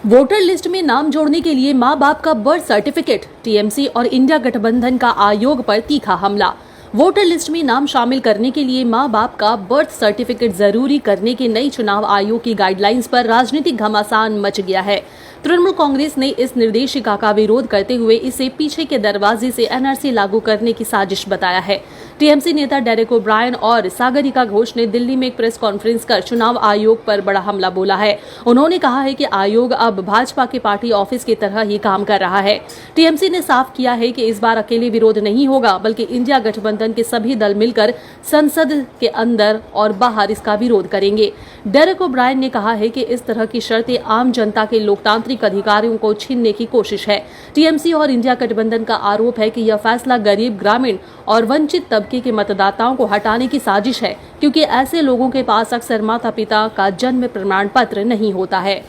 Voter list में नाम जोड़ने के लिए मां बाप का बर्थ सर्टिफिकेट, टीएमसी और इंडिया गठबंधन का आयोग पर तीखा हमला। वोटर लिस्ट में नाम शामिल करने के लिए मां बाप का बर्थ सर्टिफिकेट जरूरी करने के नई चुनाव आयोग की गाइडलाइंस पर राजनीतिक घमासान मच गया है। तृणमूल कांग्रेस ने इस निर्देशिका का विरोध करते हुए इसे पीछे के दरवाजे से एनआरसी लागू करने की साजिश बताया है। टीएमसी नेता डेरेक ओब्रायन और सागरिका घोष ने दिल्ली में एक प्रेस कॉन्फ्रेंस कर चुनाव आयोग पर बड़ा हमला बोला है। उन्होंने कहा है कि आयोग अब भाजपा के पार्टी ऑफिस की तरह ही काम कर रहा है। टीएमसी ने साफ किया है कि इस बार अकेले विरोध नहीं होगा, बल्कि इंडिया गठबंधन के सभी दल मिलकर संसद के अंदर और बाहर इसका विरोध करेंगे। डेरेक ओब्रायन ने कहा है कि इस तरह की शर्तें आम जनता के लोकतांत्रिक अधिकारों को छीनने की कोशिश है। टीएमसी और इंडिया गठबंधन का आरोप है कि यह फैसला गरीब, ग्रामीण और वंचित तबके के मतदाताओं को हटाने की साजिश है, क्योंकि ऐसे लोगों के पास अक्सर माता पिता का जन्म प्रमाण पत्र नहीं होता है।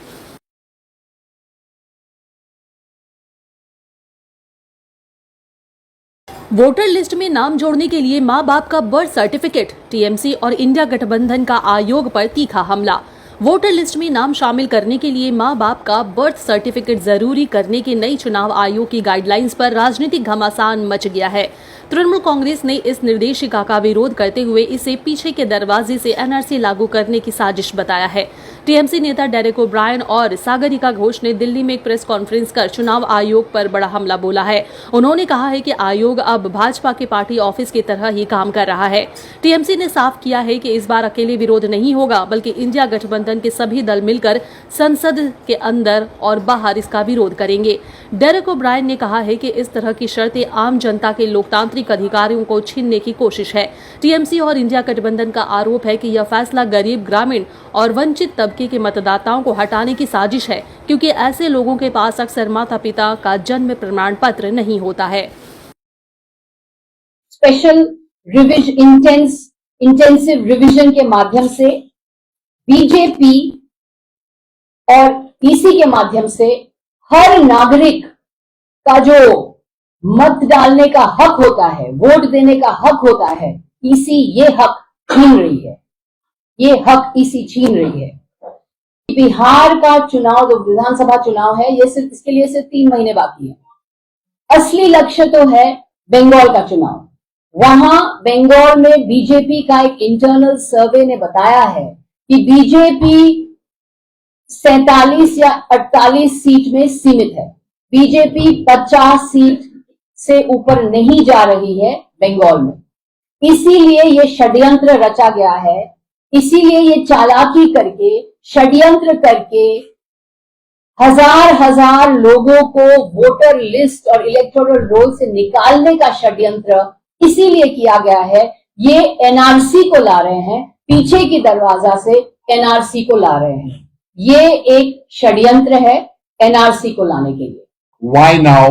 वोटर लिस्ट में नाम जोड़ने के लिए मां बाप का बर्थ सर्टिफिकेट, टीएमसी और इंडिया गठबंधन का आयोग पर तीखा हमला। वोटर लिस्ट में नाम शामिल करने के लिए मां बाप का बर्थ सर्टिफिकेट जरूरी करने की नई चुनाव आयोग की गाइडलाइंस पर राजनीतिक घमासान मच गया है। तृणमूल कांग्रेस ने इस निर्देशिका का विरोध करते हुए इसे पीछे के दरवाजे से एनआरसी लागू करने की साजिश बताया है। टीएमसी नेता डेरेक ओब्रायन और सागरिका घोष ने दिल्ली में एक प्रेस कॉन्फ्रेंस कर चुनाव आयोग पर बड़ा हमला बोला है। उन्होंने कहा है कि आयोग अब भाजपा के पार्टी ऑफिस की तरह ही काम कर रहा है। टीएमसी ने साफ किया है कि इस बार अकेले विरोध नहीं होगा, बल्कि इंडिया गठबंधन के सभी दल मिलकर संसद के अंदर और बाहर इसका विरोध करेंगे। डेरेक ओब्रायन ने कहा है कि इस तरह की शर्तें आम जनता के लोकतांत्रिक अधिकारों को छीनने की कोशिश है। टीएमसी और इंडिया गठबंधन का आरोप है कि यह फैसला गरीब, ग्रामीण और वंचित तबके के मतदाताओं को हटाने की साजिश है, क्योंकि ऐसे लोगों के पास अक्सर माता पिता का जन्म प्रमाण पत्र नहीं होता है। स्पेशल इंटेंसिव रिवीजन के माध्यम से बीजेपी और ईसी के माध्यम से हर नागरिक का जो मत डालने का हक होता है, वोट देने का हक होता है, ईसी ये हक छीन रही है। ये हक ईसी छीन रही है। बिहार का चुनाव जो विधानसभा चुनाव है, ये सिर्फ इसके लिए सिर्फ 3 महीने बाकी है। असली लक्ष्य तो है बंगाल का चुनाव। वहां बंगाल में बीजेपी का एक इंटरनल सर्वे ने बताया है कि बीजेपी 47 या 48 सीट में सीमित है। बीजेपी 50 सीट से ऊपर नहीं जा रही है बंगाल में। इसीलिए ये षड्यंत्र रचा गया है। इसीलिए ये चालाकी करके, षड्यंत्र करके हजार लोगों को वोटर लिस्ट और इलेक्टोरल रोल से निकालने का षड्यंत्र इसीलिए किया गया है। ये एनआरसी को ला रहे हैं, पीछे की दरवाजा से एनआरसी को ला रहे हैं। ये एक षड्यंत्र है एनआरसी को लाने के लिए। Why now?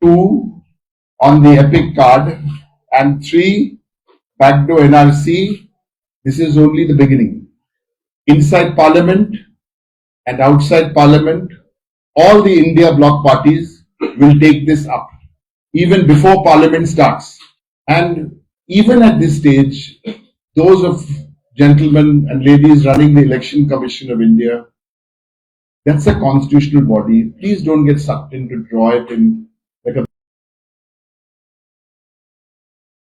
2 on the epic card and 3 backdoor NRC. This is only the beginning. Inside Parliament and outside Parliament, all the India bloc parties will take this up even before Parliament starts. And even at this stage, those of gentlemen and ladies running the Election Commission of India, that's a constitutional body. Please don't get sucked in to draw it in